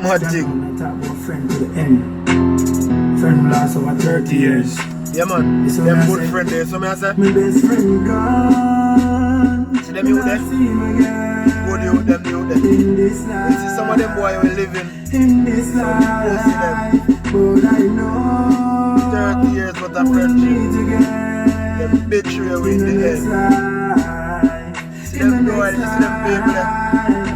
Mad thing. I talk about friend to the end. Friend who last over 30 years. Yeah man, So them me I good say, friend there, so me I say, my best friend gone. see them you there? See him again. Good you, them you there. In this You life. see some of them boy will living In this some people see them life. But I know 30 years worth of we'll friendship. meet again. Them betray you in In the the next end. life. See them boy, you see them people there.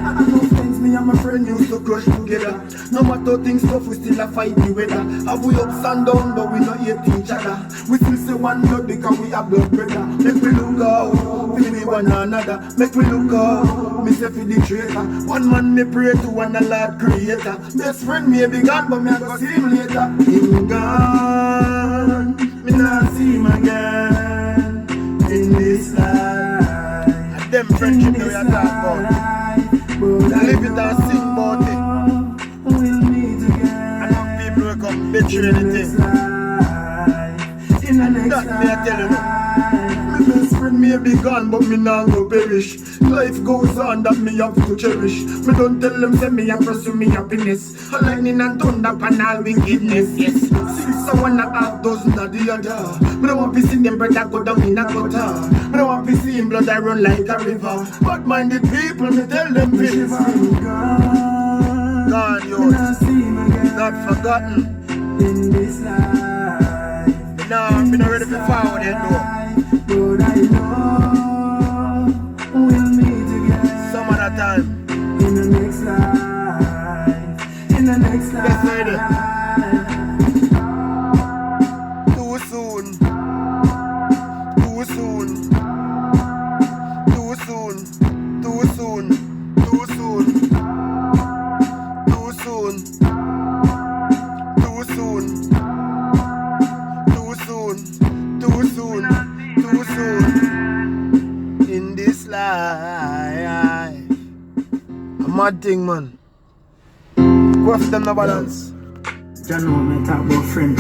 I know friends, me and my friend used to crush together. No matter things tough, we still a fight the weather. Have we ups and downs, but we not hate each other. We still say one blood because we have blood brother. Make we look out, we be one another. Make we look out, me say for the traitor. One man me pray to one a Lord creator. Best friend may be gone, but me a go see him later. Him gone, me not see him again. In this life, And them friendship that we are talking about. Live it and sing about it. We'll meet again. And some people will come betray anything. That me I tell you now. My best friend may be gone, but me nah go perish. Life goes on, that me have to cherish. Me don't tell them say me a pursue me happiness. A lightning and thunder and all wickedness, yes. 6.5 dozen of the other. Me don't want to see them brother go down in a gutter. Me don't want to see him blood I run like a river. Bad-minded people, me tell them this. Gone, yo. Not forgotten. In this life. Nah, me not ready for forward yet though. But I know we'll meet again. Some other time. In the next life. In the next life. Yes, ready. Too soon. Too soon. Too soon. Too soon. Too soon. Too soon. Too soon. Too soon. Too soon. Too soon. In this life. A mad thing, man. Go after them no balance. John, know me talk about friend.